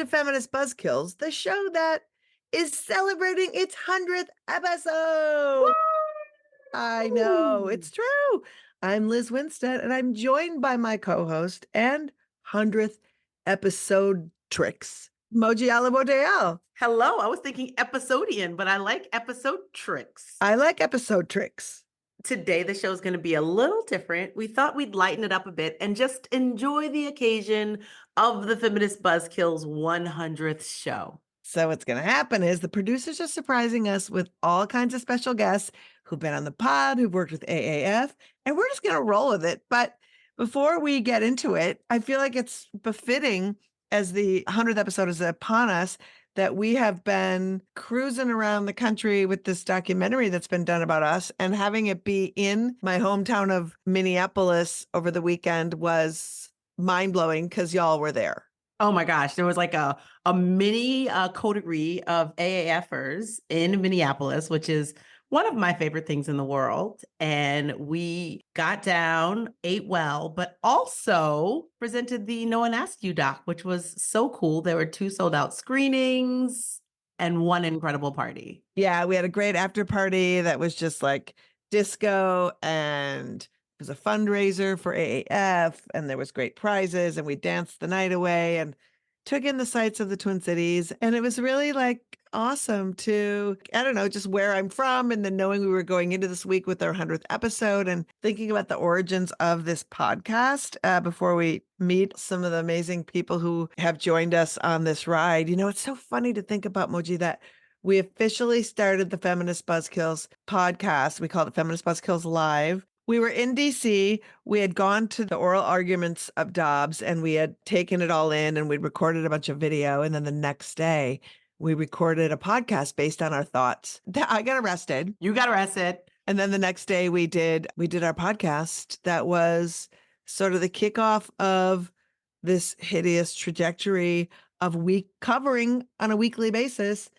to Feminist Buzzkills, the show that is celebrating its 100th episode. I know, it's true. I'm Liz Winstead, and I'm joined by my co-host and 100th episode tricks, Moji and Hello, I was thinking episodian, but I like episode tricks. I like episode tricks. Today, the show is going to be a little different. We thought we'd lighten it up a bit and just enjoy the occasion of the Feminist Buzzkills 100th show. So what's going to happen is the producers are surprising us with all kinds of special guests who've been on the pod, who've worked with AAF, and we're just going to roll with it. But before we get into it, I feel like it's befitting, as the 100th episode is upon us, that we have been cruising around the country with this documentary that's been done about us, and having it be in my hometown of Minneapolis over the weekend was mind-blowing because y'all were there. Oh my gosh, there was like a mini coterie of AAFers in Minneapolis, which is one of my favorite things in the world. And we got down, ate well, but also presented the No One Asked You doc, which was so cool. There were 2 sold out screenings and 1 incredible party. Yeah, we had a great after party that was just like disco, and it was a fundraiser for AAF, and there was great prizes, and we danced the night away and took in the sights of the Twin Cities. And it was really like awesome to, I don't know, just where I'm from, and then knowing we were going into this week with our 100th episode and thinking about the origins of this podcast before we meet some of the amazing people who have joined us on this ride. You know, it's so funny to think about, Moji, that we officially started the Feminist Buzzkills podcast. We called it Feminist Buzzkills Live. We were in DC. We had gone to the oral arguments of Dobbs, and we had taken it all in, and we'd recorded a bunch of video. And then the next day, we recorded a podcast based on our thoughts. I got arrested. You got arrested. And then the next day we did our podcast that was sort of the kickoff of this hideous trajectory of covering on a weekly basis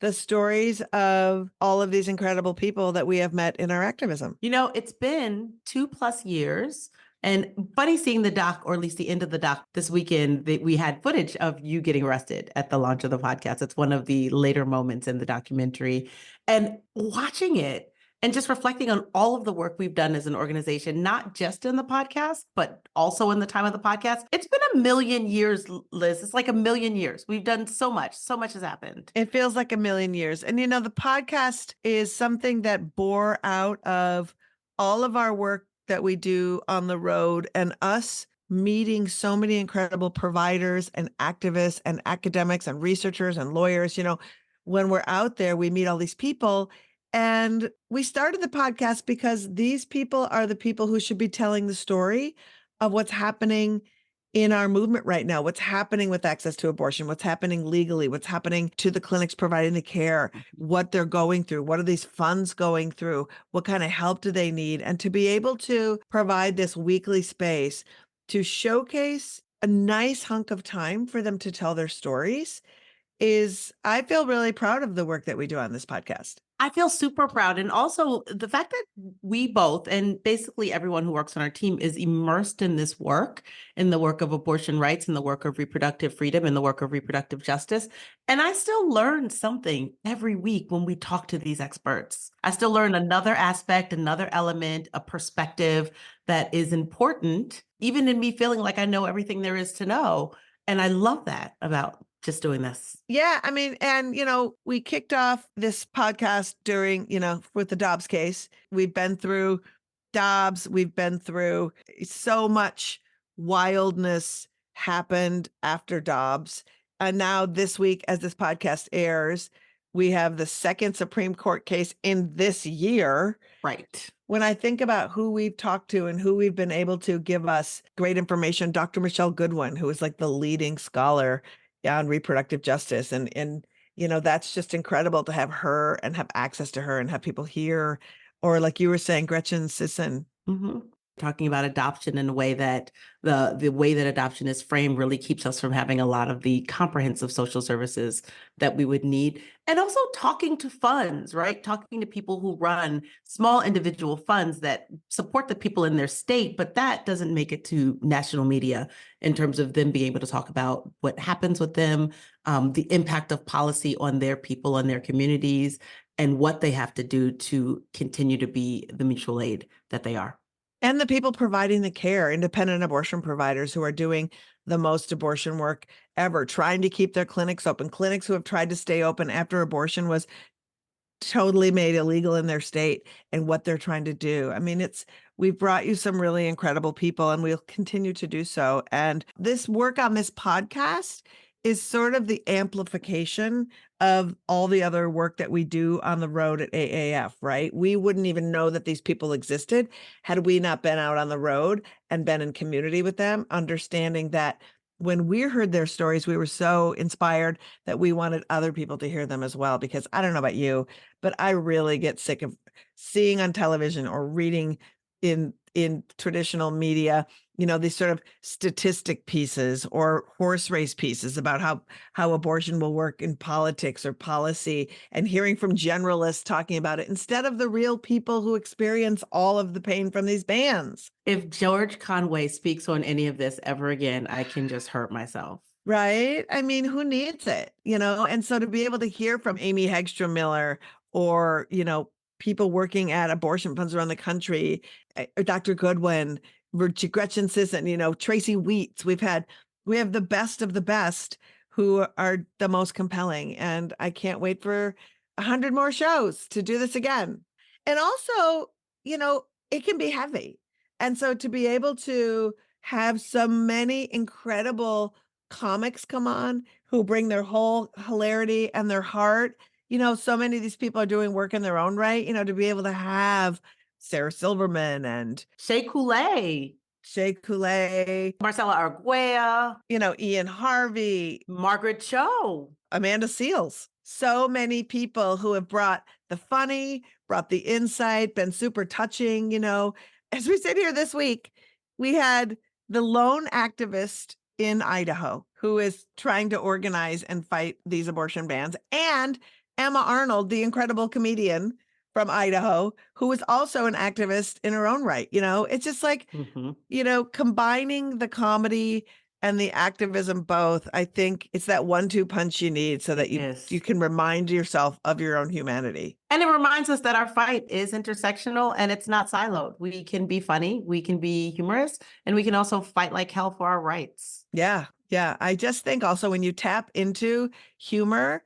the stories of all of these incredible people that we have met in our activism. You know, it's been 2+ years, and funny seeing the doc, or at least the end of the doc this weekend, that we had footage of you getting arrested at the launch of the podcast. It's one of the later moments in the documentary, and watching it and just reflecting on all of the work we've done as an organization, not just in the podcast, but also in the time of the podcast. It's been 1,000,000 years, Liz. It's like 1,000,000 years. We've done so much has happened. It feels like 1,000,000 years. And, you know, the podcast is something that bore out of all of our work that we do on the road, and us meeting so many incredible providers and activists and academics and researchers and lawyers. You know, when we're out there, we meet all these people. And we started the podcast because these people are the people who should be telling the story of what's happening in our movement right now, what's happening with access to abortion, what's happening legally, what's happening to the clinics providing the care, what they're going through, what are these funds going through, what kind of help do they need? And to be able to provide this weekly space to showcase a nice hunk of time for them to tell their stories I feel really proud of the work that we do on this podcast. I feel super proud. And also the fact that we both, and basically everyone who works on our team, is immersed in this work, in the work of abortion rights, in the work of reproductive freedom, in the work of reproductive justice. And I still learn something every week when we talk to these experts. I still learn another aspect, another element, a perspective that is important, even in me feeling like I know everything there is to know. And I love that about just doing this. Yeah. I mean, and, you know, we kicked off this podcast during, you know, with the Dobbs case. We've been through Dobbs. We've been through so much wildness happened after Dobbs. And now this week, as this podcast airs, we have the 2nd Supreme Court case in this year. Right. When I think about who we've talked to and who we've been able to give us great information, Dr. Michelle Goodwin, who is like the leading scholar on reproductive justice. And, you know, that's just incredible to have her and have access to her and have people here. Or like you were saying, Gretchen Sisson, talking about adoption in a way that the way that adoption is framed really keeps us from having a lot of the comprehensive social services that we would need. And also talking to funds, right? Talking to people who run small individual funds that support the people in their state, but that doesn't make it to national media in terms of them being able to talk about what happens with them, the impact of policy on their people, on their communities, and what they have to do to continue to be the mutual aid that they are. And the people providing the care, independent abortion providers who are doing the most abortion work ever, trying to keep their clinics open, clinics who have tried to stay open after abortion was totally made illegal in their state, and what they're trying to do. I mean, we've brought you some really incredible people, and we'll continue to do so. And this work on this podcast is sort of the amplification of all the other work that we do on the road at AAF, right? We wouldn't even know that these people existed had we not been out on the road and been in community with them, understanding that when we heard their stories, we were so inspired that we wanted other people to hear them as well. Because I don't know about you, but I really get sick of seeing on television or reading in traditional media, these sort of statistic pieces or horse race pieces about how abortion will work in politics or policy, and hearing from generalists talking about it instead of the real people who experience all of the pain from these bans. If George Conway speaks on any of this ever again, I can just hurt myself. Right? I mean, who needs it? And so to be able to hear from Amy Hegstrom Miller or, people working at abortion funds around the country, Dr. Goodwin, Gretchen Sisson, Tracy Wheats, we have the best of the best who are the most compelling. And I can't wait for 100 more shows to do this again. And also, it can be heavy. And so to be able to have so many incredible comics come on who bring their whole hilarity and their heart, so many of these people are doing work in their own right, to be able to have Sarah Silverman and Shea Coulee, Marcela Arguella, Ian Harvey, Margaret Cho, Amanda Seales. So many people who have brought the funny, brought the insight, been super touching. As we sit here this week, we had the lone activist in Idaho who is trying to organize and fight these abortion bans, and Emma Arnold, the incredible comedian from Idaho, who is also an activist in her own right. It's just like, combining the comedy and the activism both. I think it's that 1-2 punch you need so that you can remind yourself of your own humanity. And it reminds us that our fight is intersectional and it's not siloed. We can be funny, we can be humorous, and we can also fight like hell for our rights. Yeah. Yeah. I just think also when you tap into humor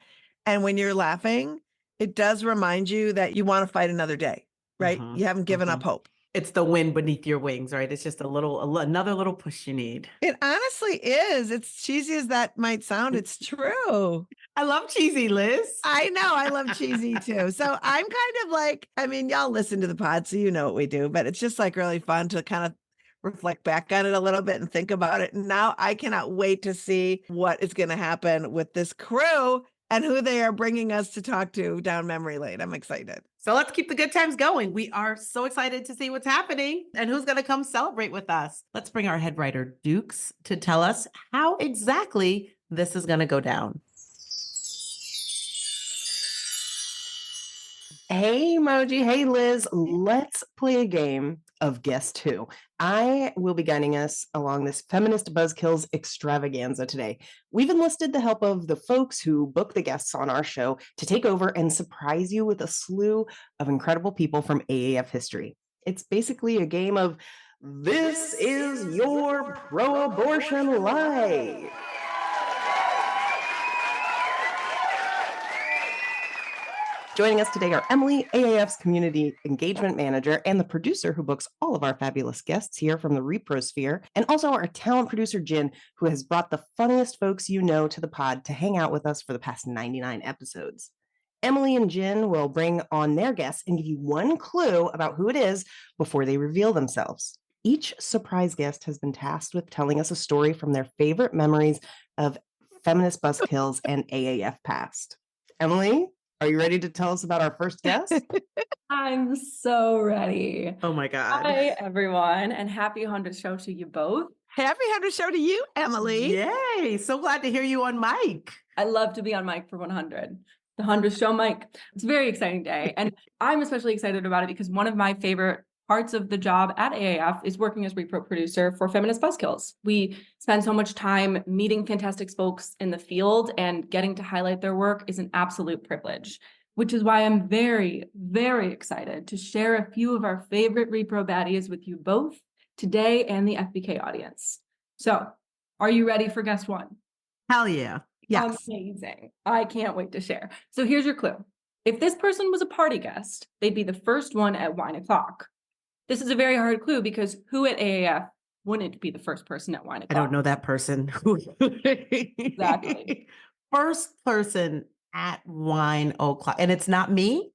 and when you're laughing, it does remind you that you want to fight another day, right? You haven't given up hope. It's the wind beneath your wings, right? It's just another little push you need. It honestly is. It's cheesy as that might sound. It's true. I love cheesy, Liz. I know. I love cheesy too. So I'm kind of like, y'all listen to the pod, so you know what we do, but it's just like really fun to kind of reflect back on it a little bit and think about it. And now I cannot wait to see what is going to happen with this crew and who they are bringing us to talk to down memory lane. I'm excited. So let's keep the good times going. We are so excited to see what's happening and who's going to come celebrate with us. Let's bring our head writer, Dukes, to tell us how exactly this is going to go down. Hey, Moji. Hey, Liz. Let's play a game of Guess Who. I will be guiding us along this Feminist Buzzkills extravaganza today. We've enlisted the help of the folks who book the guests on our show to take over and surprise you with a slew of incredible people from AAF history. It's basically a game of This is Your Pro-Abortion Life. Joining us today are Emily, AAF's Community Engagement Manager, and the producer who books all of our fabulous guests here from the Reprosphere, and also our talent producer, Jen, who has brought the funniest folks you know to the pod to hang out with us for the past 99 episodes. Emily and Jen will bring on their guests and give you one clue about who it is before they reveal themselves. Each surprise guest has been tasked with telling us a story from their favorite memories of Feminist Buzzkills and AAF past. Emily, Are you ready to tell us about our first guest? I'm so ready. Oh my God. Hi, everyone, and happy 100th show to you both. Happy 100th show to you, Emily. Yay. So glad to hear you on mic. I love to be on mic for 100. The 100th show mic. It's a very exciting day. And I'm especially excited about it because one of my favorite parts of the job at AAF is working as repro producer for Feminist Buzzkills. We spend so much time meeting fantastic folks in the field, and getting to highlight their work is an absolute privilege, which is why I'm very, very excited to share a few of our favorite repro baddies with you both today and the FBK audience. So, are you ready for guest one? Hell yeah. Yes. Amazing. I can't wait to share. So here's your clue. If this person was a party guest, they'd be the first one at wine o'clock. This is a very hard clue because who at AAF wouldn't be the first person at wine o'clock? I don't know that person. Exactly. First person at wine o'clock. And it's not me?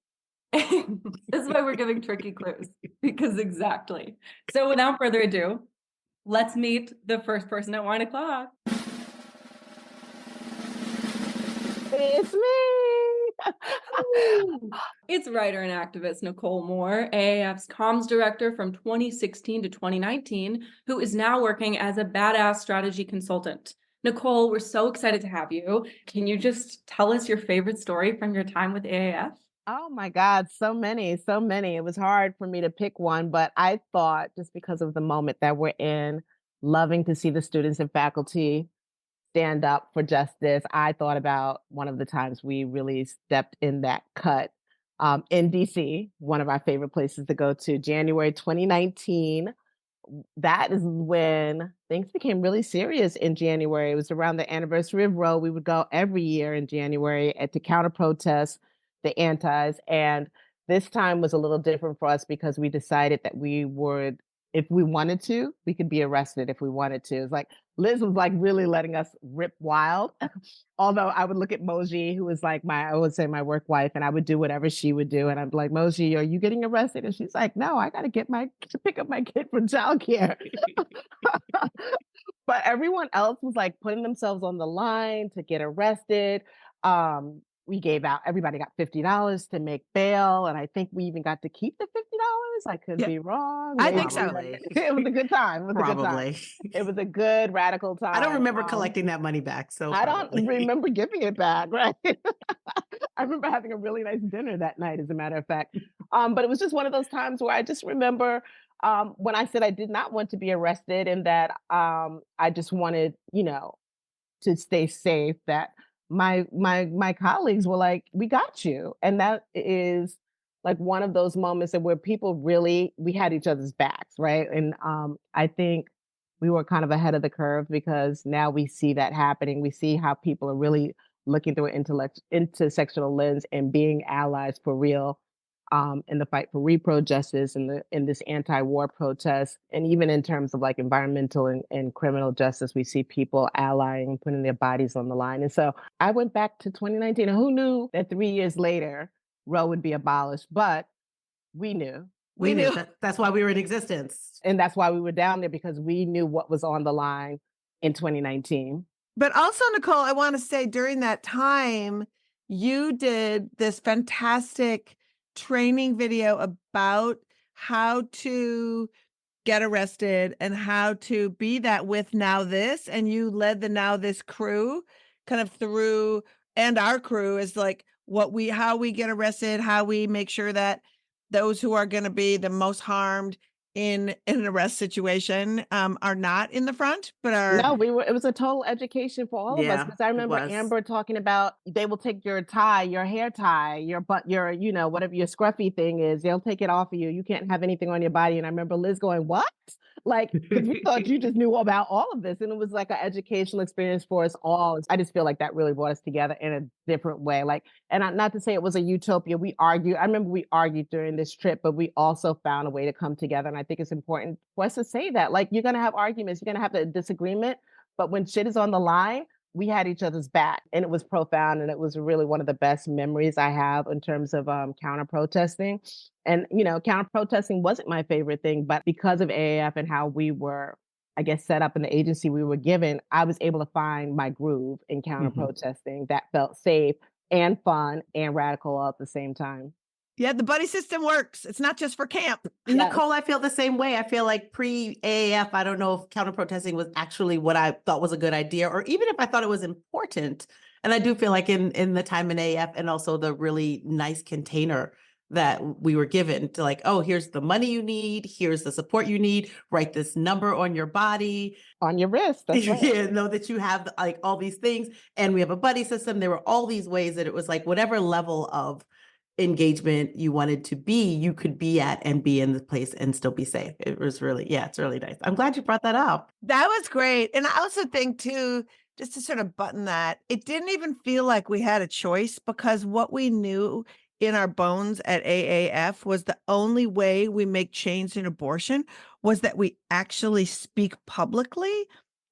This is why we're giving tricky clues, because exactly. So without further ado, let's meet the first person at wine o'clock. It's me. It's writer and activist Nicole Moore, AAF's comms director from 2016 to 2019, who is now working as a badass strategy consultant. Nicole, we're so excited to have you. Can you just tell us your favorite story from your time with AAF? Oh my God, so many, so many. It was hard for me to pick one, but I thought, just because of the moment that we're in, loving to see the students and faculty stand up for justice, I thought about one of the times we really stepped in that cut in DC, one of our favorite places to go to, January 2019. That is when things became really serious in January. It was around the anniversary of Roe. We would go every year in January to counter protest the antis. And this time was a little different for us because we decided that we would, if we wanted to, we could be arrested if we wanted to. It's like Liz was like really letting us rip wild. Although I would look at Moji, who was like I would say my work wife, and I would do whatever she would do. And I'm like, Moji, are you getting arrested? And she's like, no, I got to pick up my kid from childcare. But everyone else was like putting themselves on the line to get arrested. Everybody got $50 to make bail. And I think we even got to keep the $50. I could be wrong. I think so. It was a good time. Probably. It was a good radical time. I don't remember collecting that money back. So I probably. don't remember giving it back, right? I remember having a really nice dinner that night, as a matter of fact. But it was just one of those times where I just remember when I said I did not want to be arrested, and that I just wanted, to stay safe, that my colleagues were like, we got you. And that is like one of those moments where people really, we had each other's backs, right? And I think we were kind of ahead of the curve because now we see that happening. We see how people are really looking through an intersectional lens and being allies for real in the fight for repro justice and in this anti-war protest. And even in terms of like environmental and criminal justice, we see people allying, putting their bodies on the line. And so I went back to 2019, and who knew that 3 years later, Roe would be abolished? But we knew. We knew. That's why we were in existence. And that's why we were down there, because we knew what was on the line in 2019. But also, Nicole, I want to say during that time, you did this fantastic training video about how to get arrested and how to be that with Now This. And you led the Now This crew kind of through, and our crew is like how we get arrested, how we make sure that those who are going to be the most harmed in an arrest situation are not in the front, but are. No, it was a total education for all of us, because I remember Amber talking about they will take your tie, your hair tie, your whatever your scruffy thing is, they'll take it off of you. You can't have anything on your body. And I remember Liz going, what? Like, because we thought you just knew about all of this. And it was like an educational experience for us all. I just feel like that really brought us together in a different way. Like, and not to say it was a utopia. We argued. I remember we argued during this trip, but we also found a way to come together. And I think it's important for us to say that, like, you're going to have arguments, you're going to have a disagreement, but when shit is on the line, we had each other's back, and it was profound. And it was really one of the best memories I have in terms of counter protesting. And, counter protesting wasn't my favorite thing, but because of AAF and how we were, I guess, set up in the agency we were given, I was able to find my groove in counter protesting that felt safe, and fun and radical all at the same time. Yeah, the buddy system works. It's not just for camp. Yes. Nicole, I feel the same way. I feel like pre-AAF, I don't know if counter-protesting was actually what I thought was a good idea, or even if I thought it was important. And I do feel like in the time in AAF and also the really nice container that we were given to like, oh, here's the money you need, here's the support you need, write this number on your body. On your wrist. That's right. Yeah, know that you have like all these things. And we have a buddy system. There were all these ways that it was like whatever level of engagement you wanted to be, you could be at and be in the place and still be safe. It was really, yeah, it's really nice. I'm glad you brought that up. That was great. And I also think too, just to sort of button that, it didn't even feel like we had a choice, because what we knew in our bones at AAF was the only way we make change in abortion was that we actually speak publicly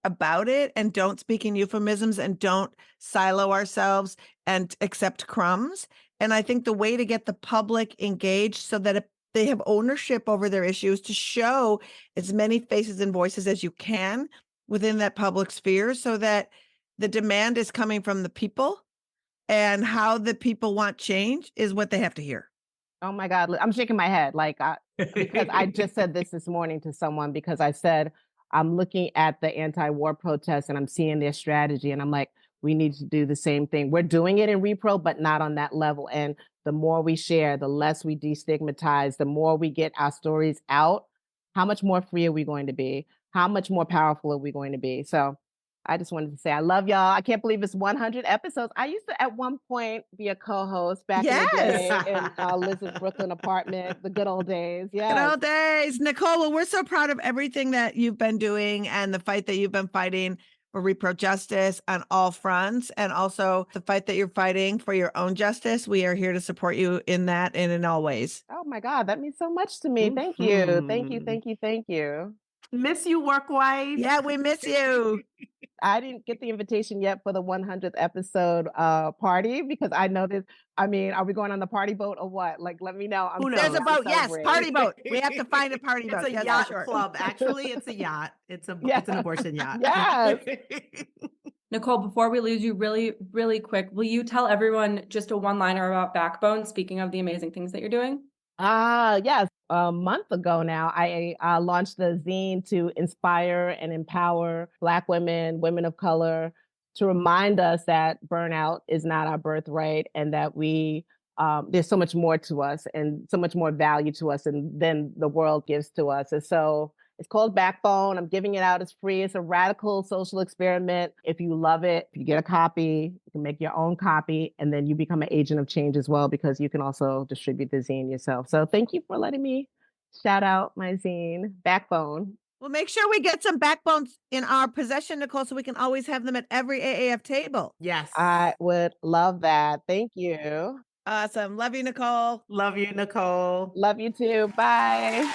about it and don't speak in euphemisms and don't silo ourselves and accept crumbs. And I think the way to get the public engaged so that they have ownership over their issues, to show as many faces and voices as you can within that public sphere, so that the demand is coming from the people, and how the people want change is what they have to hear. Oh my God, I'm shaking my head because I just said this morning to someone, because I said, I'm looking at the anti-war protests and I'm seeing their strategy, and I'm like, we need to do the same thing. We're doing it in repro, but not on that level. And the more we share, the less we destigmatize, the more we get our stories out, how much more free are we going to be? How much more powerful are we going to be? So I just wanted to say, I love y'all. I can't believe it's 100 episodes. I used to, at one point, be a co-host back in the day in Liz's Brooklyn apartment, the good old days. Yeah. Good old days. Nicole, well, we're so proud of everything that you've been doing and the fight that you've been fighting for repro justice on all fronts, and also the fight that you're fighting for your own justice. We are here to support you in that and in all ways. Oh my God, that means so much to me. Thank you. Thank you. Thank you. Thank you. Miss you, work wife. Yeah, we miss you. I didn't get the invitation yet for the 100th episode party, because I know this. I mean, are we going on the party boat or what? Like, let me know. Who knows? There's a boat. Yes, celebrate. party boat. We have to find a party boat. It's a Yes, yacht sure. club. Actually, it's a yacht. It's an abortion yacht. Yes. Nicole, before we lose you really, really quick, will you tell everyone just a one-liner about Backbone, speaking of the amazing things that you're doing? Yes. A month ago now, I launched the zine to inspire and empower Black women, women of color, to remind us that burnout is not our birthright, and that we there's so much more to us and so much more value to us than the world gives to us. And so it's called Backbone. I'm giving it out. It's free. It's a radical social experiment. If you love it, if you get a copy, you can make your own copy, and then you become an agent of change as well, because you can also distribute the zine yourself. So thank you for letting me shout out my zine, Backbone. Well, make sure we get some backbones in our possession, Nicole, so we can always have them at every AAF table. Yes. I would love that. Thank you. Awesome. Love you, Nicole. Love you, Nicole. Love you too. Bye.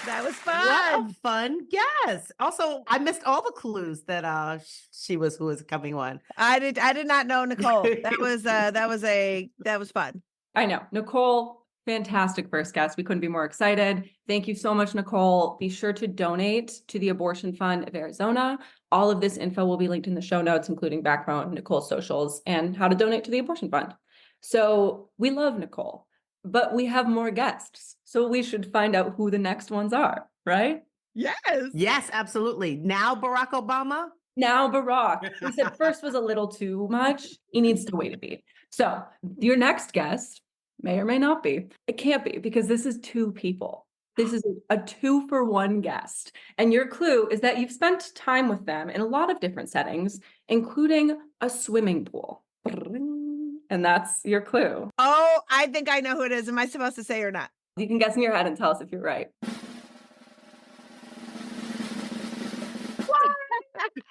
That was What fun. a fun guess. Also, I missed all the clues that she was who was coming on. I did not know, Nicole. That was fun. I know. Nicole, fantastic first guest. We couldn't be more excited. Thank you so much, Nicole. Be sure to donate to the Abortion Fund of Arizona. All of this info will be linked in the show notes, including Backbone, Nicole's socials, and how to donate to the Abortion Fund. So we love Nicole, but we have more guests. So we should find out who the next ones are, right? Yes. Yes, absolutely. Now Barack Obama. Now Barack, we said first was a little too much. He needs to wait a bit. So your next guest may or may not be. It can't be, because this is two people. This is a 2-for-1 guest. And your clue is that you've spent time with them in a lot of different settings, including a swimming pool. And that's your clue. Oh, I think I know who it is. Am I supposed to say or not? You can guess in your head and tell us if you're right.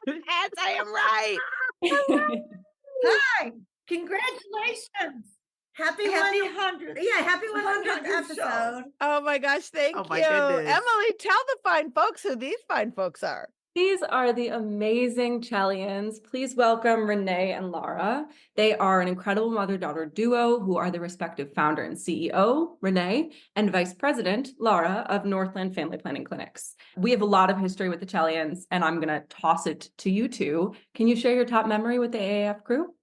Yes, I am right. Hi, congratulations. Happy 100th. Yeah, happy 100th episode. Oh my gosh, thank Oh my you. goodness. Emily, tell the fine folks who these fine folks are. These are the amazing Chellians. Please welcome Renee and Laura. They are an incredible mother-daughter duo who are the respective founder and CEO, Renee, and vice president, Laura, of Northland Family Planning Clinics. We have a lot of history with the Chellians, and I'm going to toss it to you two. Can you share your top memory with the AAF crew?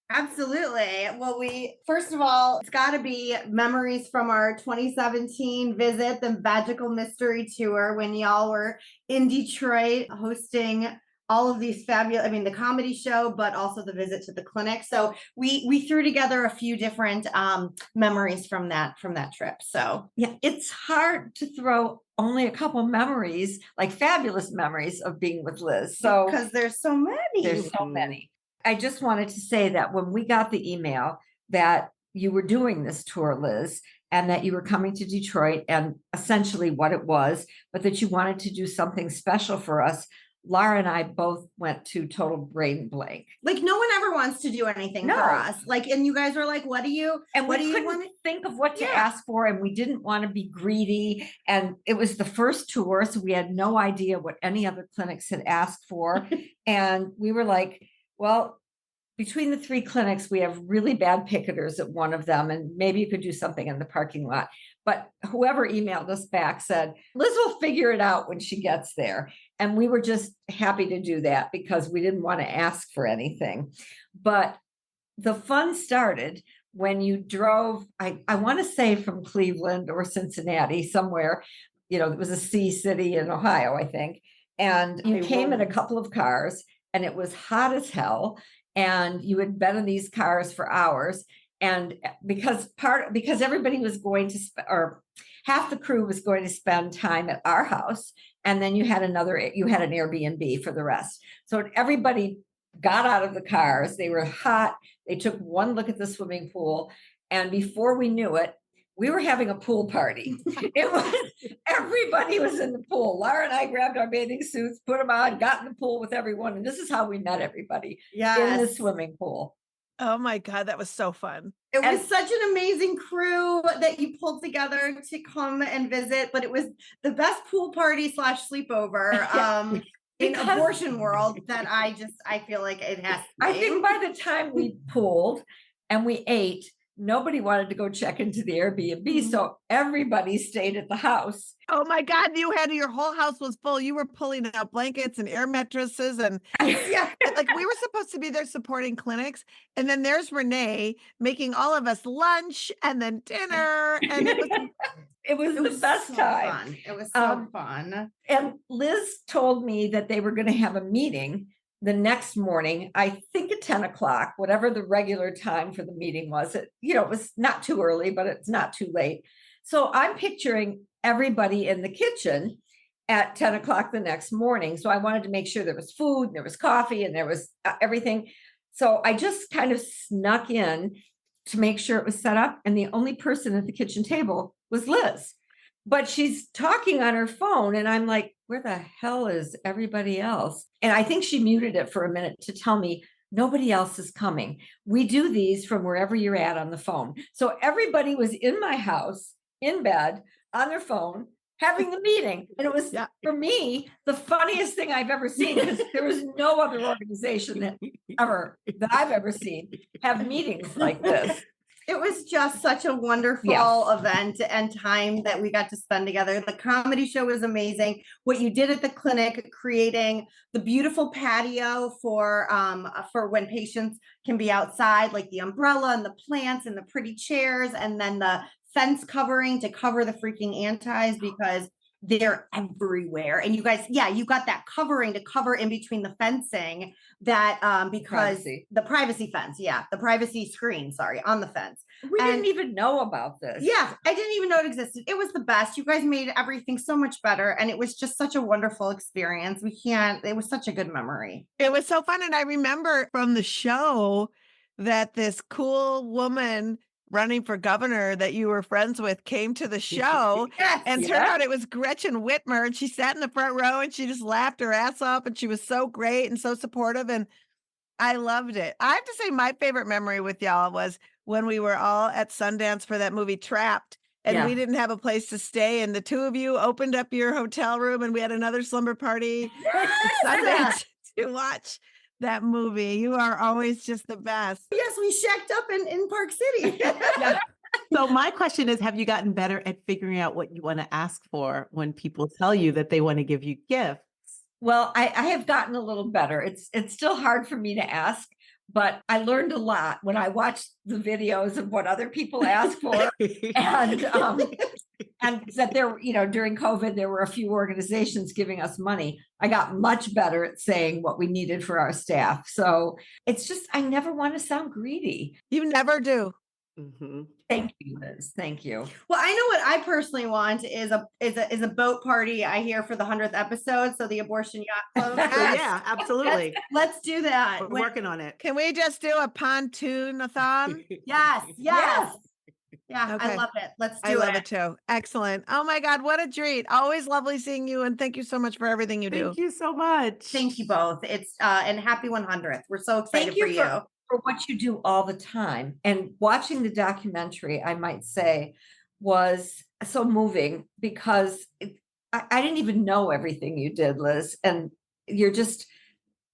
Absolutely. Well, first of all, it's got to be memories from our 2017 visit, the Magical Mystery Tour, when y'all were in Detroit hosting all of these fabulous, the comedy show, but also the visit to the clinic. So we threw together a few different memories from that trip. So yeah, it's hard to throw only a couple memories, like fabulous memories of being with Liz. So because there's so many. There's so many. I just wanted to say that when we got the email that you were doing this tour, Liz, and that you were coming to Detroit, and essentially what it was, but that you wanted to do something special for us, Laura and I both went to total brain blank. Like, no one ever wants to do anything for us. Like, and you guys were like, what do you, and what we do you couldn't want think of what to ask for, and we didn't want to be greedy. And it was the first tour, so we had no idea what any other clinics had asked for. And we were like, well, between the three clinics, we have really bad picketers at one of them, and maybe you could do something in the parking lot. But whoever emailed us back said, Liz will figure it out when she gets there. And we were just happy to do that because we didn't want to ask for anything. But the fun started when you drove, I want to say from Cleveland or Cincinnati, somewhere, it was a sea city in Ohio, I think. And you came in a couple of cars, and it was hot as hell. And you had been in these cars for hours. And because everybody was going to, or half the crew was going to spend time at our house. And then you had an Airbnb for the rest. So everybody got out of the cars. They were hot. They took one look at the swimming pool. And before we knew it, we were having a pool party. Everybody was in the pool. Laura and I grabbed our bathing suits, put them on, got in the pool with everyone. And this is how we met everybody in the swimming pool. Oh my God, that was so fun. It was such an amazing crew that you pulled together to come and visit, but it was the best pool party / sleepover in abortion world that I feel like it has to be. I think by the time we pooled and we ate, nobody wanted to go check into the Airbnb. So everybody stayed at the house. Oh my God, your whole house was full. You were pulling out blankets and air mattresses. And like we were supposed to be there supporting clinics. And then there's Renee making all of us lunch and then dinner. And it was the best time. Fun. It was so fun. And Liz told me that they were going to have a meeting the next morning, I think at 10 o'clock, whatever the regular time for the meeting was. It was not too early, but it's not too late. So I'm picturing everybody in the kitchen at 10 o'clock the next morning. So I wanted to make sure there was food, and there was coffee, and there was everything. So I just kind of snuck in to make sure it was set up. And the only person at the kitchen table was Liz. But she's talking on her phone, and I'm like, where the hell is everybody else? And I think she muted it for a minute to tell me nobody else is coming. We do these from wherever you're at on the phone. So everybody was in my house, in bed, on their phone, having the meeting. And it was, for me, the funniest thing I've ever seen, because there was no other organization that I've ever seen have meetings like this. It was just such a wonderful event and time that we got to spend together. The comedy show was amazing. What you did at the clinic, creating the beautiful patio for when patients can be outside, like the umbrella and the plants and the pretty chairs, and then the fence covering to cover the freaking antis because they're everywhere. And you guys, you got that covering to cover in between the fencing that because the privacy fence, the privacy screen, on the fence. We didn't even know about this. Yeah, I didn't even know it existed. It was the best. You guys made everything so much better. And it was just such a wonderful experience. It was such a good memory. It was so fun. And I remember from the show that this cool woman running for governor that you were friends with came to the show and turned out it was Gretchen Whitmer, and she sat in the front row and she just laughed her ass off, and she was so great and so supportive, and I loved it. I have to say my favorite memory with y'all was when we were all at Sundance for that movie Trapped, and we didn't have a place to stay, and the two of you opened up your hotel room and we had another slumber party at Sundance to watch that movie. You are always just the best. Yes, we shacked up in Park City. So my question is, have you gotten better at figuring out what you want to ask for when people tell you that they want to give you gifts? Well, I have gotten a little better. It's still hard for me to ask, but I learned a lot when I watched the videos of what other people ask for. And that there, during COVID, there were a few organizations giving us money. I got much better at saying what we needed for our staff. So it's just, I never want to sound greedy. You never do. Mm-hmm. Thank you, Liz. Thank you. Well, I know what I personally want is a boat party. I hear for the 100th episode. So the abortion yacht club. Yeah, absolutely. Let's do that. We're working on it. Can we just do a pontoon-a-thon? Yes. Yeah, Okay. I love it. Let's do I it. love it too. Excellent. Oh my God, what a treat. Always lovely seeing you. And thank you so much for everything you do. Thank you so much. Thank you both. It's and happy 100th. We're so excited Thank you for you. for what you do all the time. And watching the documentary, I might say, was so moving because I didn't even know everything you did, Liz. And you're just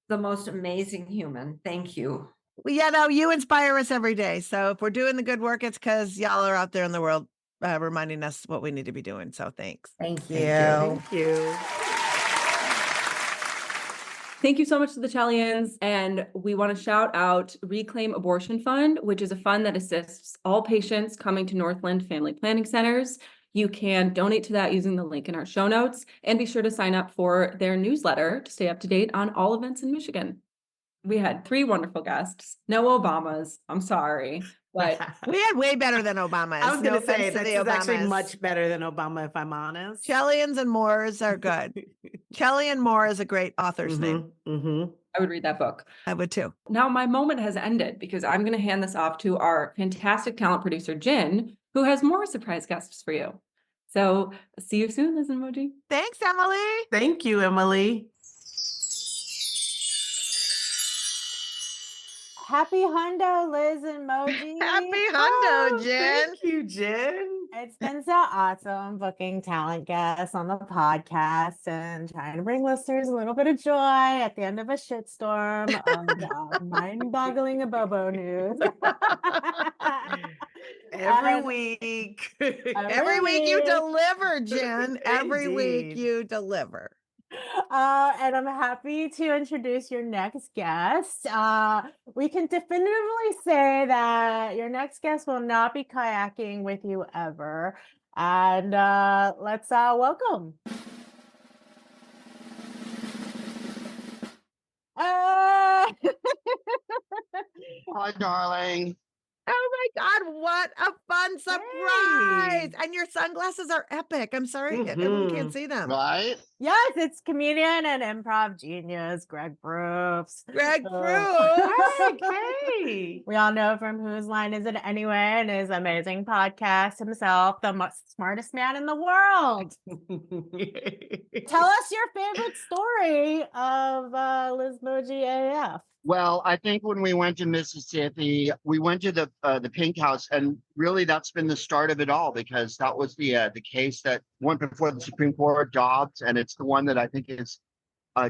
the most amazing human. Thank you. Well, yeah, no, you inspire us every day. So if we're doing the good work, it's because y'all are out there in the world reminding us what we need to be doing. So thanks. Thank you. Thank you. Thank you so much to the Chellians. And we want to shout out Reclaim Abortion Fund, which is a fund that assists all patients coming to Northland Family Planning Centers. You can donate to that using the link in our show notes, and be sure to sign up for their newsletter to stay up to date on all events in Michigan. We had 3 wonderful guests. No Obamas. I'm sorry. But we had way better than Obama. I was going to say, offense to this the is actually Obamas. much better than Obama, if I'm honest. Chellians and Moores are good. Kelly and Moore is a great author's name. Mm-hmm. I would read that book. I would too. Now my moment has ended because I'm going to hand this off to our fantastic talent producer, Jen, who has more surprise guests for you. So see you soon, Liz and Moji. Thanks, Emily. Thank you, Emily. Happy hundo, Liz and Moji. Happy hundo, Jen. Thank you, Jen. It's been so awesome booking talent guests on the podcast and trying to bring listeners a little bit of joy at the end of a shitstorm of mind-boggling abobo news. Every week. Every week you deliver, Jen. Every week Indeed. you deliver. And I'm happy to introduce your next guest. We can definitively say that your next guest will not be kayaking with you ever. And let's welcome. Hi, darling. Oh my God, what a fun surprise. And your sunglasses are epic. I'm sorry, everyone can't see them. Right? Yes, it's comedian and improv genius, Greg Proops. Greg Proops. Hey. We all know from Whose Line Is It Anyway and his amazing podcast himself, the smartest man in the world. Tell us your favorite story of Liz, Moji, AAF. Well, I think when we went to Mississippi, we went to the Pink House, and really that's been the start of it all, because that was the case that went before the Supreme Court, Dobbs, and it's the one that I think has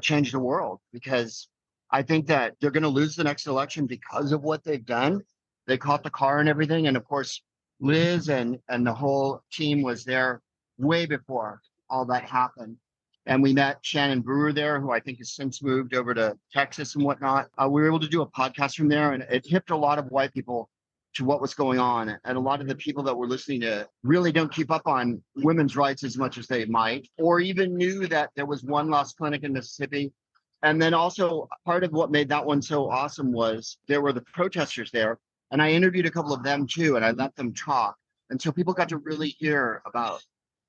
changed the world, because I think that they're going to lose the next election because of what they've done. They caught the car and everything, and of course, Liz and the whole team was there way before all that happened. And we met Shannon Brewer there, who I think has since moved over to Texas and whatnot. We were able to do a podcast from there, and it hipped a lot of white people to what was going on. And a lot of the people that were listening to really don't keep up on women's rights as much as they might, or even knew that there was one last clinic in Mississippi. And then also part of what made that one so awesome was there were the protesters there. And I interviewed a couple of them too, and I let them talk. And so people got to really hear about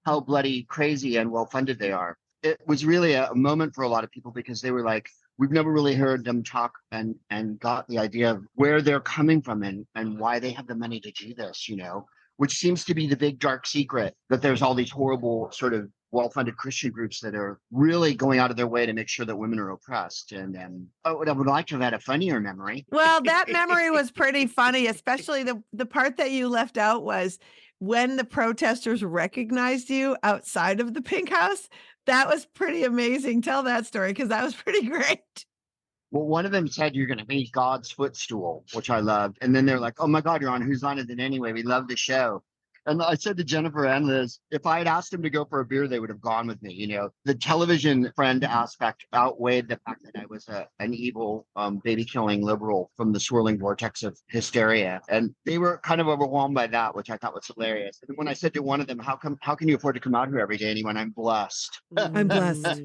how bloody crazy and well-funded they are. It was really a moment for a lot of people, because they were like, we've never really heard them talk and got the idea of where they're coming from and why they have the money to do this, which seems to be the big dark secret, that there's all these horrible sort of well-funded Christian groups that are really going out of their way to make sure that women are oppressed. And I would like to have had a funnier memory. Well, that memory was pretty funny, especially the part that you left out was when the protesters recognized you outside of the Pink House. That was pretty amazing. Tell that story, because that was pretty great. Well, one of them said, you're going to be God's footstool, which I loved. And then they're like, oh my God, you're on Whose Line Is It Anyway? We love the show. And I said to Jennifer and Liz, if I had asked them to go for a beer, they would have gone with me. The television friend aspect outweighed the fact that I was an evil, baby killing liberal from the swirling vortex of hysteria. And they were kind of overwhelmed by that, which I thought was hilarious. And when I said to one of them, how can you afford to come out here every day? And he went, I'm blessed. I'm blessed.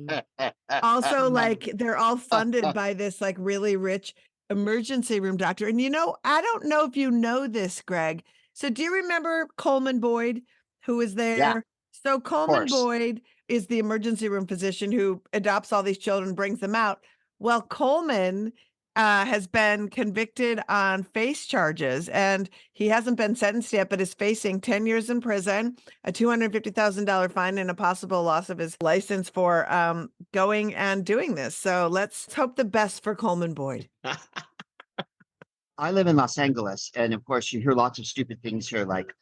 Also, like, they're all funded by this like really rich emergency room doctor. And I don't know if you know this, Greg. So do you remember Coleman Boyd, who was there? Yeah, So Coleman course. Boyd is the emergency room physician who adopts all these children, brings them out. Well, Coleman has been convicted on face charges, and he hasn't been sentenced yet, but is facing 10 years in prison, a $250,000 fine, and a possible loss of his license for going and doing this. So let's hope the best for Coleman Boyd. I live in Los Angeles, and of course, you hear lots of stupid things here, like,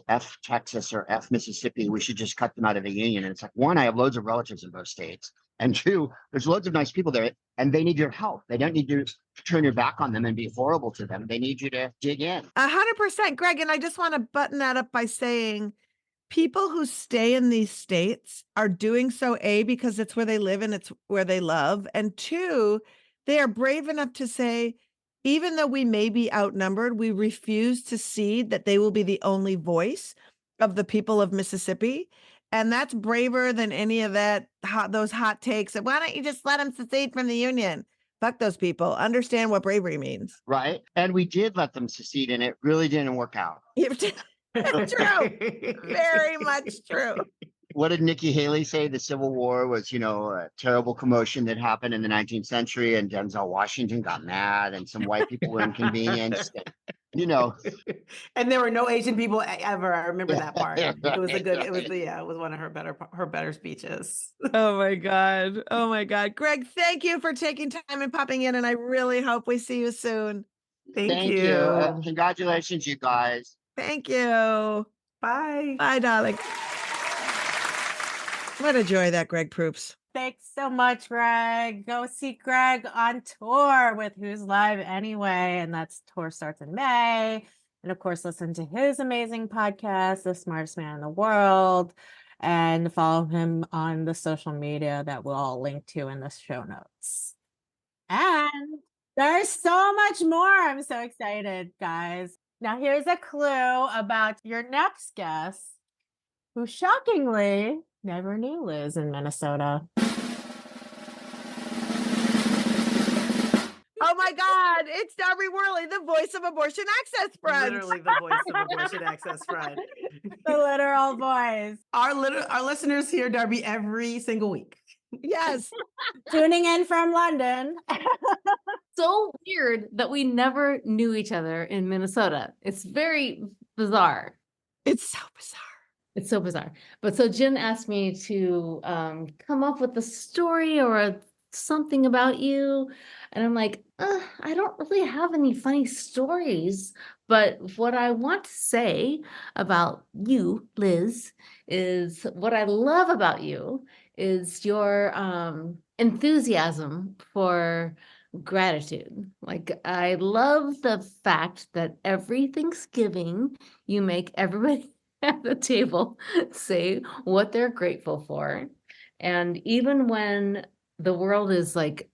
F Texas or F Mississippi. We should just cut them out of the union. And it's like, one, I have loads of relatives in both states. And two, there's loads of nice people there, and they need your help. They don't need you to turn your back on them and be horrible to them. They need you to dig in. 100%, Greg. And I just want to button that up by saying people who stay in these states are doing so, A, because it's where they live and it's where they love. And two, they are brave enough to say, even though we may be outnumbered, we refuse to cede that they will be the only voice of the people of Mississippi. And that's braver than any of those hot takes. Why don't you just let them secede from the union? Fuck those people. Understand what bravery means. Right. And we did let them secede, and it really didn't work out. True. Very much true. What did Nikki Haley say? The Civil War was, a terrible commotion that happened in the 19th century, and Denzel Washington got mad, and some white people were inconvenienced. And there were no Asian people ever. I remember that part. It was one of her better speeches. Oh my God. Oh my God. Greg, thank you for taking time and popping in, and I really hope we see you soon. Thank you. Congratulations, you guys. Thank you. Bye. Bye, darling. What a joy that Greg Proops. Thanks so much, Greg. Go see Greg on tour with Who's Live Anyway. And that tour starts in May. And of course, listen to his amazing podcast, The Smartest Man in the World, and follow him on the social media that we'll all link to in the show notes. And there's so much more. I'm so excited, guys. Now, here's a clue about your next guest, who shockingly never knew Liz in Minnesota. Oh my God, it's Darby Worley, the voice of Abortion Access Front. Literally the voice of Abortion Access Front. The literal voice. Our listeners hear Darby every single week. Yes. Tuning in from London. So weird that we never knew each other in Minnesota. It's very bizarre. It's so bizarre. It's so bizarre. But so Jen asked me to come up with a story or something about you. And I'm like, I don't really have any funny stories. But what I want to say about you, Liz, is what I love about you is your enthusiasm for gratitude. Like, I love the fact that every Thanksgiving you make everybody at the table say what they're grateful for. And even when the world is like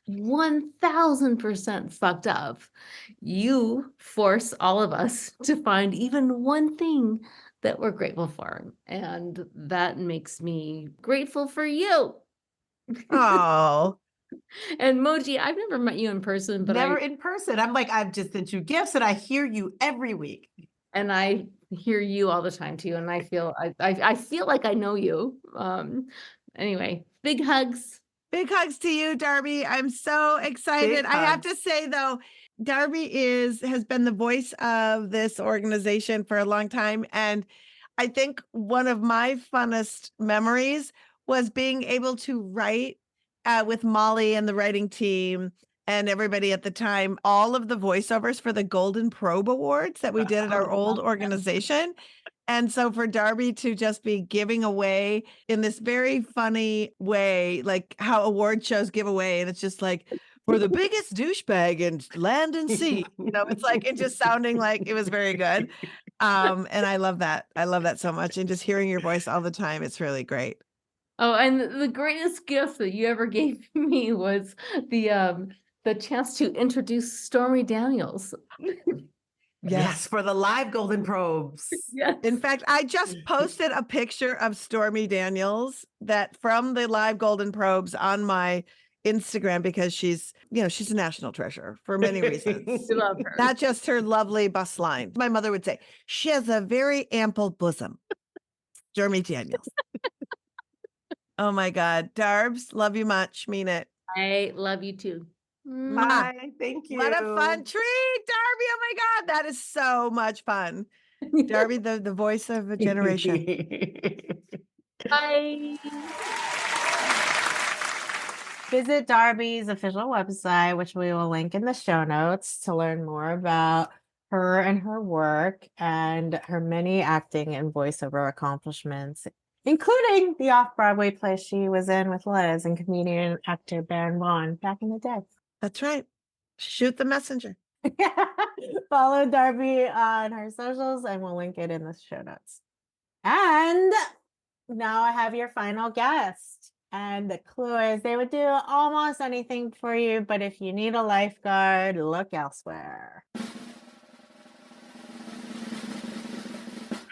1000% fucked up, you force all of us to find even one thing that we're grateful for. And that makes me grateful for you. Oh. And Moji, I've never met you in person, but never in person. I'm like, I've just sent you gifts and I hear you every week. And I hear you all the time too. And I feel like I know you. Anyway, big hugs. Big hugs to you, Darby. I'm so excited. I have to say though, Darby has been the voice of this organization for a long time. And I think one of my funnest memories was being able to write with Molly and the writing team and everybody at the time, all of the voiceovers for the Golden Probe Awards that we did at our old organization. And so for Darby to just be giving away in this very funny way, like how award shows give away. And it's just like, for the biggest douchebag in land and sea, it's like, it just sounding like it was very good. And I love that. I love that so much. And just hearing your voice all the time, it's really great. Oh, and the greatest gift that you ever gave me was the chance to introduce Stormy Daniels. Yes, for the live golden probes. Yes. In fact, I just posted a picture of Stormy Daniels that from the live golden probes on my Instagram because she's a national treasure for many reasons. We love her. Not just her lovely bust line. My mother would say, she has a very ample bosom. Stormy Daniels. Oh my God. Darbs, love you much. Mean it. I love you too. Bye. Thank you. What a fun treat, Darby. Oh my God. That is so much fun. Darby, the voice of a generation. Bye. Visit Darby's official website, which we will link in the show notes, to learn more about her and her work and her many acting and voiceover accomplishments, including the off-Broadway play she was in with Liz and comedian and actor Baron Vaughn back in the day. That's right. Shoot the messenger. Follow Darby on her socials and we'll link it in the show notes. And now I have your final guest. And the clue is they would do almost anything for you, but if you need a lifeguard, look elsewhere.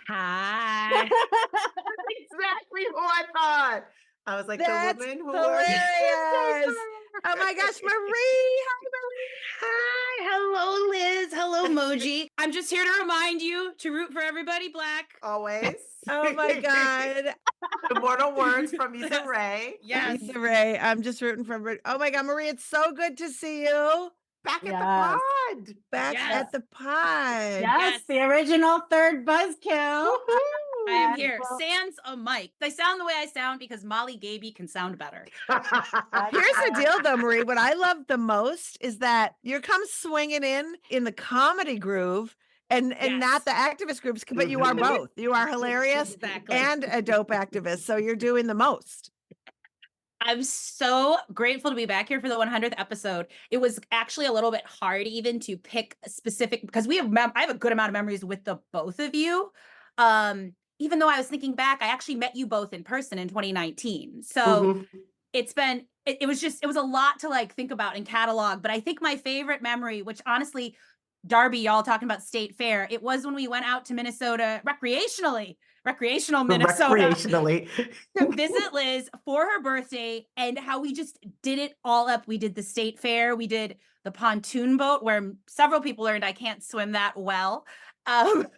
Hi. Exactly who I thought. I was like, That's the woman who hilarious. Oh my gosh, Marie. Hi, Marie. Hi, hello, Liz. Hello, Moji. I'm just here to remind you to root for everybody Black. always. Oh my God. Immortal words from Issa Rae. Yes. Issa Rae, I'm just rooting for everybody. Oh my God, Marie, it's so good to see you. Back at Yes. the pod. Back Yes. at the pod. Yes, the original third buzzkill. I am here. Sans a mic. I sound the way I sound because Molly Gaby can sound better. Here's the deal though, Marie. What I love the most is that you come swinging in the comedy groove and not the activist groups, but you are both. You are hilarious Exactly. and a dope activist. So you're doing the most. I'm so grateful to be back here for the 100th episode. It was actually a little bit hard even to pick a specific, because I have a good amount of memories with the both of you. Even though I was thinking back, I actually met you both in person in 2019. So it's been, it was a lot to like think about and catalog. But I think my favorite memory, which honestly, Darby, y'all talking about state fair, it was when we went out to Minnesota recreational Minnesota to visit Liz for her birthday, and how we just did it all up. We did the state fair, we did the pontoon boat where several people learned I can't swim that well. That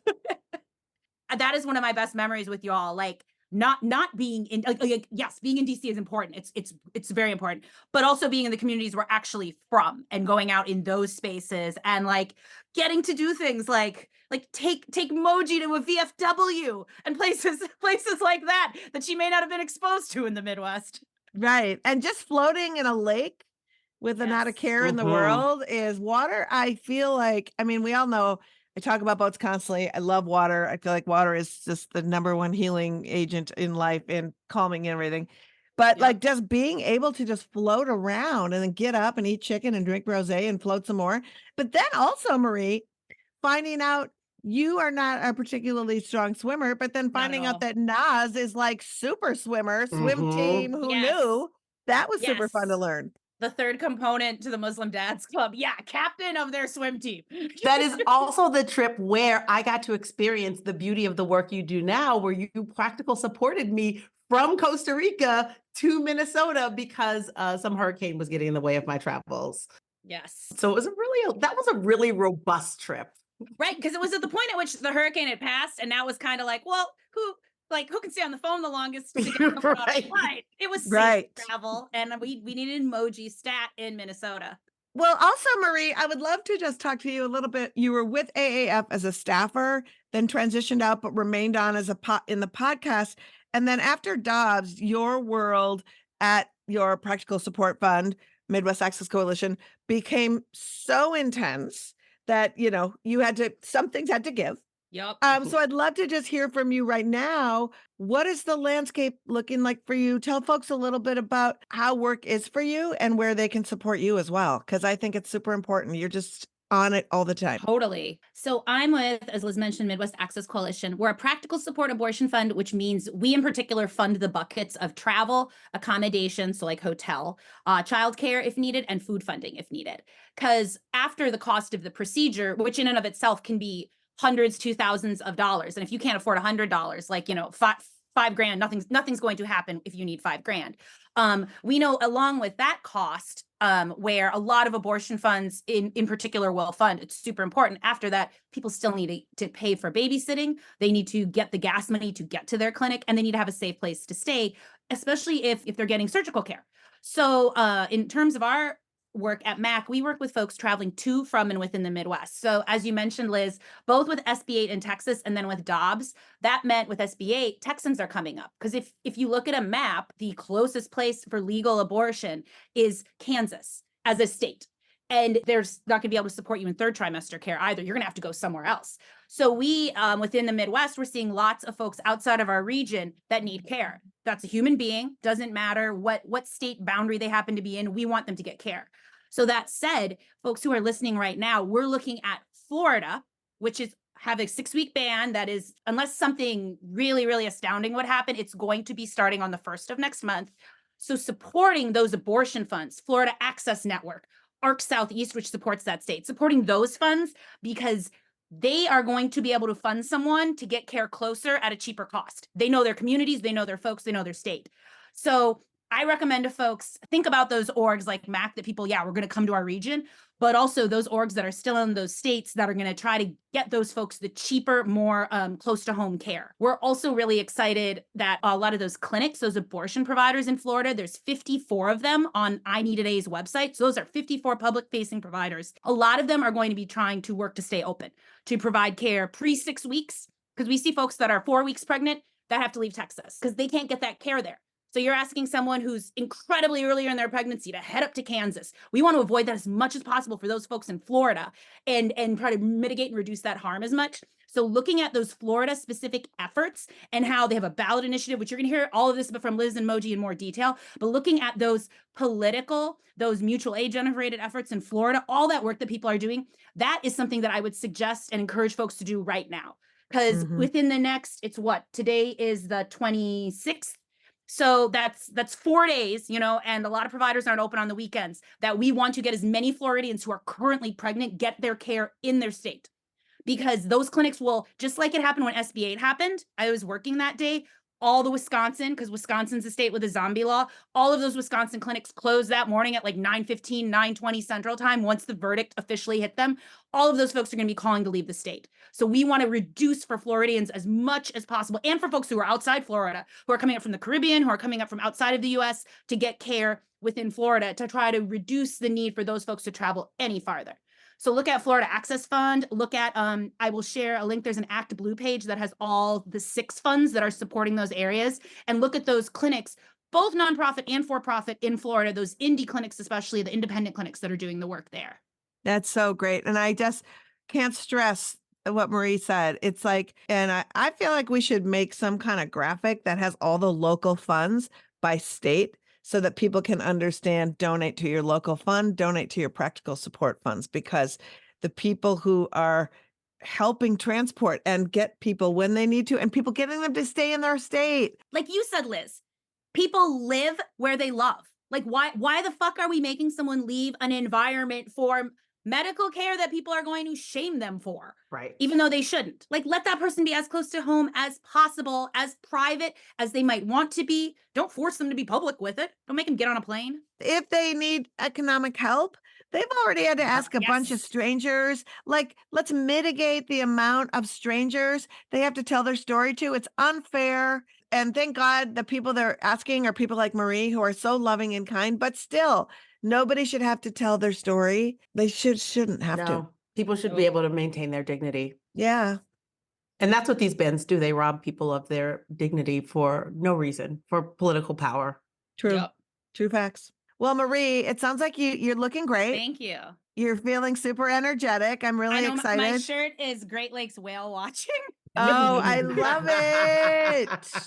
is one of my best memories with y'all. Like not being in, yes, being in DC is important. It's very important, but also being in the communities we're actually from and going out in those spaces and like getting to do things like take Moji to a VFW and places like that she may not have been exposed to in the Midwest. Right. And just floating in a lake with not a care in the world is water. I feel like, I mean, we all know I talk about boats constantly. I love water. I feel like water is just the number one healing agent in life and calming and everything. But like just being able to just float around and then get up and eat chicken and drink rosé and float some more. But then also, Marie, finding out you are not a particularly strong swimmer, but then finding out that Naz is like super swimmer, swim team, who knew? That was super fun to learn. The third component to the Muslim Dads Club. Yeah, captain of their swim team. That is also the trip where I got to experience the beauty of the work you do now, where you practical supported me from Costa Rica to Minnesota because some hurricane was getting in the way of my travels. Yes. So it was that was a really robust trip. Right, because it was at the point at which the hurricane had passed, and now it was kind of like, well, who can stay on the phone the longest to get on a flight? It was safe travel, and we needed Moji stat in Minnesota. Well, also, Marie, I would love to just talk to you a little bit. You were with AAF as a staffer, then transitioned out, but remained on as in the podcast. And then after Dobbs, your world at your Practical Support Fund, Midwest Access Coalition, became so intense that, some things had to give. Yep. So I'd love to just hear from you right now. What is the landscape looking like for you? Tell folks a little bit about how work is for you and where they can support you as well, because I think it's super important. You're just on it all the time. Totally. So I'm with, as Liz mentioned, Midwest Access Coalition. We're a practical support abortion fund, which means we in particular fund the buckets of travel, accommodation, so like hotel, childcare if needed, and food funding if needed. Because after the cost of the procedure, which in and of itself can be hundreds to thousands of dollars, and if you can't afford $100, like, you know, five grand, nothing's going to happen if you need $5,000. We know along with that cost, where a lot of abortion funds in particular will fund, it's super important. After that, people still need to pay for babysitting. They need to get the gas money to get to their clinic, and they need to have a safe place to stay, especially if they're getting surgical care. So in terms of our work at MAC, we work with folks traveling to, from, and within the Midwest. So as you mentioned, Liz, both with SB8 in Texas and then with Dobbs, that meant with SB8, Texans are coming up. Because if you look at a map, the closest place for legal abortion is Kansas as a state. And there's not going to be able to support you in third trimester care either. You're going to have to go somewhere else. So we, within the Midwest, we're seeing lots of folks outside of our region that need care. That's a human being. Doesn't matter what state boundary they happen to be in. We want them to get care. So that said, folks who are listening right now, we're looking at Florida, which have a 6-week ban that is, unless something really, really astounding would happen, it's going to be starting on the 1st of next month. So supporting those abortion funds, Florida Access Network, ARC Southeast, which supports that state, supporting those funds because they are going to be able to fund someone to get care closer at a cheaper cost. They know their communities, they know their folks, they know their state. So I recommend to folks, think about those orgs like MAC that people, we're going to come to our region, but also those orgs that are still in those states that are going to try to get those folks the cheaper, more close to home care. We're also really excited that a lot of those clinics, those abortion providers in Florida, there's 54 of them on I Need Today's website. So those are 54 public facing providers. A lot of them are going to be trying to work to stay open, to provide care pre-6 weeks, because we see folks that are 4 weeks pregnant that have to leave Texas because they can't get that care there. So you're asking someone who's incredibly earlier in their pregnancy to head up to Kansas. We want to avoid that as much as possible for those folks in Florida and try to mitigate and reduce that harm as much. So looking at those Florida specific efforts and how they have a ballot initiative, which you're going to hear all of this from Liz and Moji in more detail, but looking at those political, those mutual aid generated efforts in Florida, all that work that people are doing, that is something that I would suggest and encourage folks to do right now. Because within the next, today is the 26th. So that's 4 days, and a lot of providers aren't open on the weekends, that we want to get as many Floridians who are currently pregnant, get their care in their state. Because those clinics will, just like it happened when SB8 happened, I was working that day, all the Wisconsin, because Wisconsin's a state with a zombie law, all of those Wisconsin clinics closed that morning at like 9:15, 9:20 Central Time, once the verdict officially hit them. All of those folks are going to be calling to leave the state. So we want to reduce for Floridians as much as possible, and for folks who are outside Florida, who are coming up from the Caribbean, who are coming up from outside of the US to get care within Florida, to try to reduce the need for those folks to travel any farther. So look at Florida Access Fund, look at, I will share a link, there's an Act Blue page that has all the 6 funds that are supporting those areas, and look at those clinics, both nonprofit and for-profit in Florida, those indie clinics, especially the independent clinics that are doing the work there. That's so great. And I just can't stress what Marie said. It's like, and I feel like we should make some kind of graphic that has all the local funds by state, so that people can understand, donate to your local fund, donate to your practical support funds, because the people who are helping transport and get people when they need to, and people getting them to stay in their state. Like you said, Liz, people live where they love. Like, why the fuck are we making someone leave an environment for medical care that people are going to shame them for? Right. Even though they shouldn't. Like, let that person be as close to home as possible, as private as they might want to be. Don't force them to be public with it. Don't make them get on a plane. If they need economic help, they've already had to ask a bunch of strangers. Like, let's mitigate the amount of strangers they have to tell their story to. It's unfair. And thank God the people they're asking are people like Marie, who are so loving and kind, but still, nobody should have to tell their story. They shouldn't have to. People should be able to maintain their dignity. Yeah. And that's what these bans do. They rob people of their dignity for no reason, for political power. True. Yep. True facts. Well, Marie, it sounds like you're looking great. Thank you. You're feeling super energetic. I'm really excited. My shirt is Great Lakes whale watching. Oh, I love it.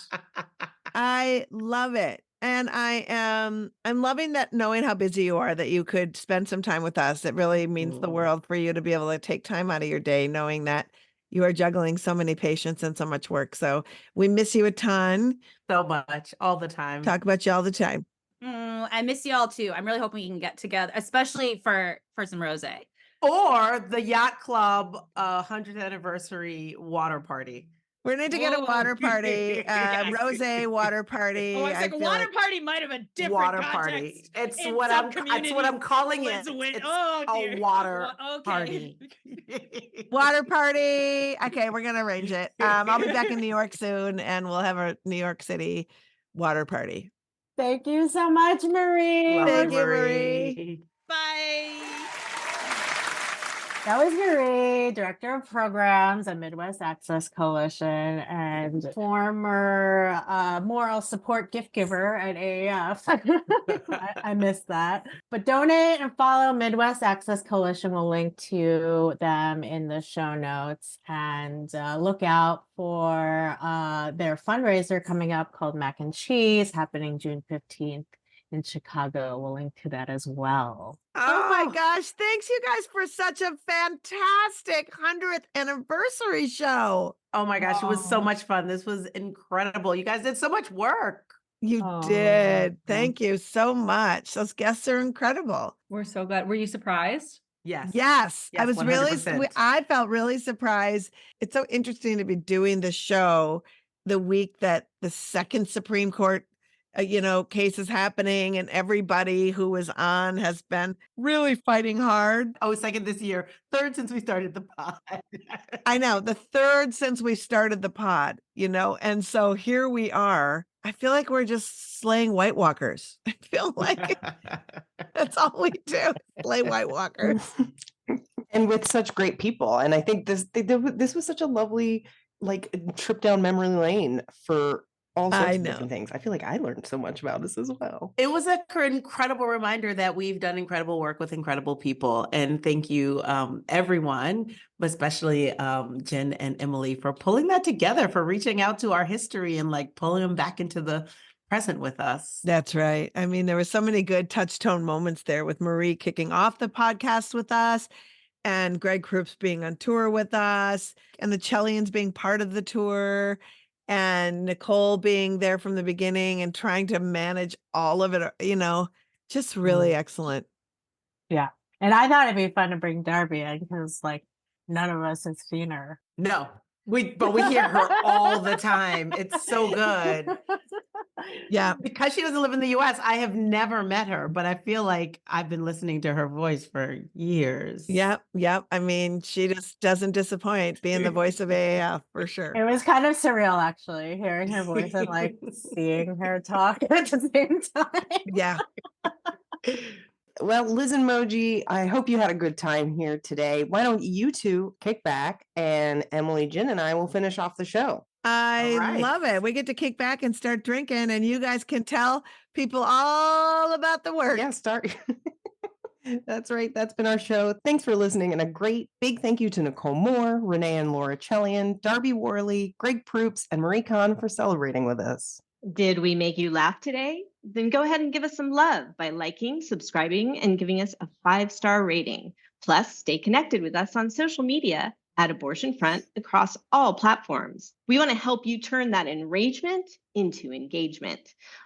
I love it. And I'm loving that, knowing how busy you are, that you could spend some time with us. It really means the world for you to be able to take time out of your day, knowing that you are juggling so many patients and so much work. So we miss you a ton. So much, all the time. Talk about you all the time. I miss you all too. I'm really hoping we can get together, especially for some rosé. Or the yacht club 100th anniversary water party. We need to get a water party, Yes. rosé water party. Oh, I was like, feel water like- party might have a different Water context. party. It's in what some it's what I'm calling it. communities. It's Oh, a dear. water Okay. party. Water party. Okay, we're gonna arrange it. I'll be back in New York soon, and we'll have a New York City water party. Thank you so much, Marie. Love Thank you, you, Marie. Bye. That was Marie, Director of Programs at Midwest Access Coalition and former moral support gift giver at AAF. I missed that. But donate and follow Midwest Access Coalition. We'll link to them in the show notes. And look out for their fundraiser coming up called Mac and Cheese, happening June 15th. In Chicago. We'll link to that as well. Oh my gosh. Thanks you guys for such a fantastic 100th anniversary show. Oh my gosh, it was so Wow. much fun. This was incredible. You guys did so much work. You Oh. did. Thank you so much. Those guests are incredible. We're so glad. Were you surprised? Yes. Yes, I Yes, was really, 100%. I felt really surprised. It's so interesting to be doing the show the week that the second Supreme Court case is happening, and everybody who was on has been really fighting hard. Oh, second this year. Third since we started the pod. I know, the third since we started the pod, and so here we are. I feel like we're just slaying White Walkers. I feel like that's all we do, slay White Walkers. And with such great people. And I think this was such a lovely trip down memory lane for all sorts I of know. different things. I feel like I learned so much about this as well. It was an incredible reminder that we've done incredible work with incredible people. And thank you, everyone, but especially Jen and Emily, for pulling that together, for reaching out to our history and pulling them back into the present with us. That's right. I mean, there were so many good touch tone moments there, with Marie kicking off the podcast with us, and Greg Kroops being on tour with us, and the Chellians being part of the tour, and Nicole being there from the beginning and trying to manage all of it, just really excellent. Yeah. And I thought it'd be fun to bring Darby in because none of us has seen her. No, but we hear her all the time. It's so good. Yeah. Because she doesn't live in the US, I have never met her, but I feel like I've been listening to her voice for years. Yep. I mean, she just doesn't disappoint, being the voice of AAF for sure. It was kind of surreal, actually, hearing her voice and seeing her talk at the same time. Yeah. Well, Liz and Moji, I hope you had a good time here today. Why don't you two kick back, and Emily, Jen, and I will finish off the show. I right. love it. We get to kick back and start drinking, and you guys can tell people all about the work. Yeah, start. That's right. That's been our show. Thanks for listening. And a great big thank you to Nicole Moore, Renee and Laura Chellian, Darby Worley, Greg Proops, and Marie Kahn for celebrating with us. Did we make you laugh today? Then go ahead and give us some love by liking, subscribing, and giving us a 5-star rating. Plus, stay connected with us on social media at Abortion Front across all platforms. We want to help you turn that enragement into engagement.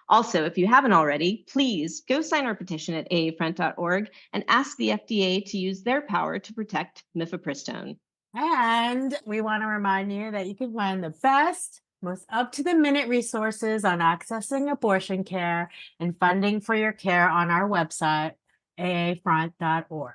Also, if you haven't already, please go sign our petition at aafront.org and ask the FDA to use their power to protect mifepristone. And we want to remind you that you can find the best, most up-to-the-minute resources on accessing abortion care and funding for your care on our website, aafront.org.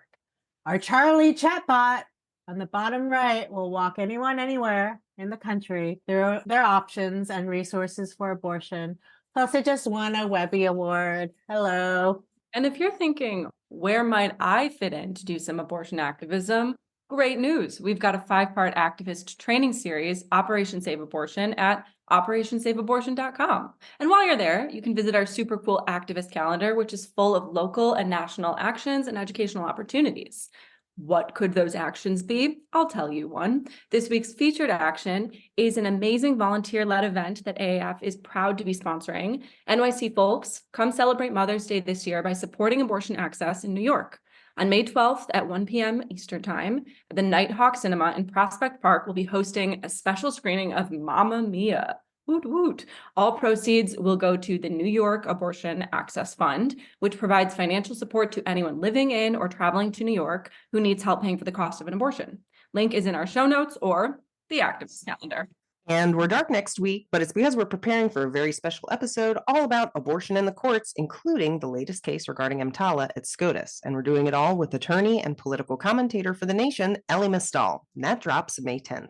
Our Charlie chatbot on the bottom right will walk anyone anywhere in the country through their options and resources for abortion. Plus, it just won a Webby Award. Hello. And if you're thinking, where might I fit in to do some abortion activism? Great news. We've got a 5-part activist training series, Operation Save Abortion, at operationsaveabortion.com. And while you're there, you can visit our super cool activist calendar, which is full of local and national actions and educational opportunities. What could those actions be? I'll tell you one. This week's featured action is an amazing volunteer-led event that AAF is proud to be sponsoring. NYC folks, come celebrate Mother's Day this year by supporting abortion access in New York. On May 12th at 1 p.m. Eastern Time, the Nighthawk Cinema in Prospect Park will be hosting a special screening of Mamma Mia. Woot woot. All proceeds will go to the New York Abortion Access Fund, which provides financial support to anyone living in or traveling to New York who needs help paying for the cost of an abortion. Link is in our show notes or the activist calendar. And we're dark next week, but it's because we're preparing for a very special episode all about abortion in the courts, including the latest case regarding EMTALA at SCOTUS. And we're doing it all with attorney and political commentator for The Nation, Ellie Mistal. And that drops May 10th.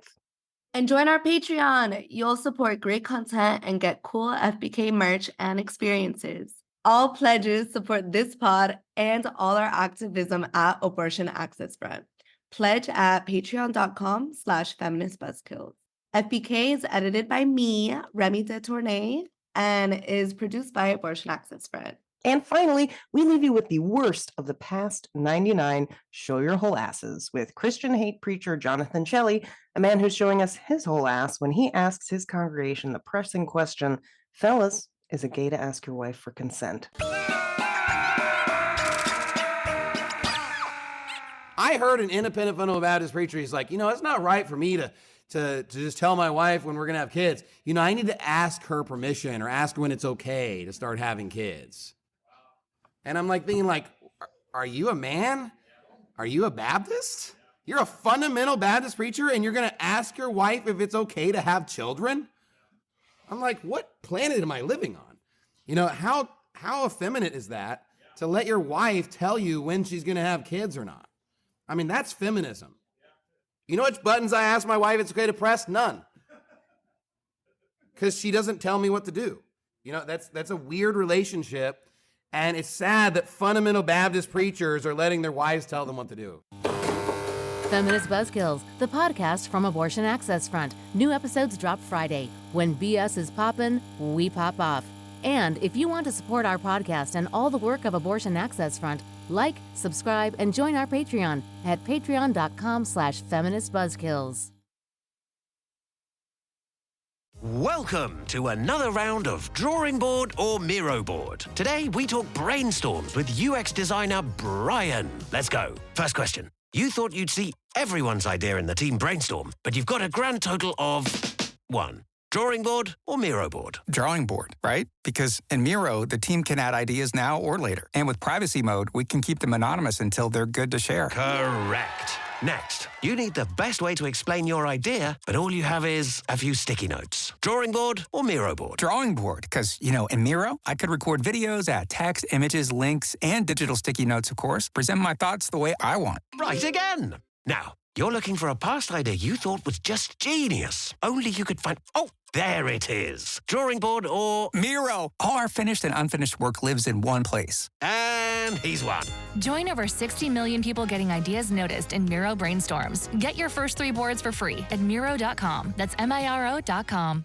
And join our Patreon. You'll support great content and get cool FBK merch and experiences. All pledges support this pod and all our activism at Abortion Access Front. Pledge at patreon.com/Feminist Buzzkills. FBK is edited by me, Remy DeTournay, and is produced by Abortion Access Front. And finally, we leave you with the worst of the past 99 Show Your Whole Asses with Christian hate preacher Jonathan Shelley, a man who's showing us his whole ass when he asks his congregation the pressing question, fellas, is it gay to ask your wife for consent? I heard an independent fundamental Baptist preacher, he's like, it's not right for me to just tell my wife when we're going to have kids. I need to ask her permission or ask her when it's okay to start having kids. And I'm like thinking are you a man? Are you a Baptist? You're a fundamental Baptist preacher and you're going to ask your wife if it's okay to have children? I'm like, what planet am I living on? How effeminate is that to let your wife tell you when she's going to have kids or not? I mean, that's feminism. You know which buttons I ask my wife it's okay to press? None. Because she doesn't tell me what to do. That's a weird relationship. And it's sad that fundamental Baptist preachers are letting their wives tell them what to do. Feminist Buzzkills, the podcast from Abortion Access Front. New episodes drop Friday. When BS is poppin', we pop off. And if you want to support our podcast and all the work of Abortion Access Front, like, subscribe, and join our Patreon at patreon.com/feministbuzzkills. Welcome to another round of Drawing Board or Miro Board. Today, we talk brainstorms with UX designer Brian. Let's go. First question. You thought you'd see everyone's idea in the team brainstorm, but you've got a grand total of 1. Drawing board or Miro board? Drawing board, right? Because in Miro, the team can add ideas now or later. And with privacy mode, we can keep them anonymous until they're good to share. Correct. Next, you need the best way to explain your idea, but all you have is a few sticky notes. Drawing board or Miro board? Drawing board, because, in Miro, I could record videos, add text, images, links, and digital sticky notes, of course, present my thoughts the way I want. Right again. Now, you're looking for a past idea you thought was just genius. Only you could find... Oh, there it is. Drawing board or... Miro. All our finished and unfinished work lives in one place. And he's won. Join over 60 million people getting ideas noticed in Miro brainstorms. Get your first 3 boards for free at Miro.com. That's Miro.com.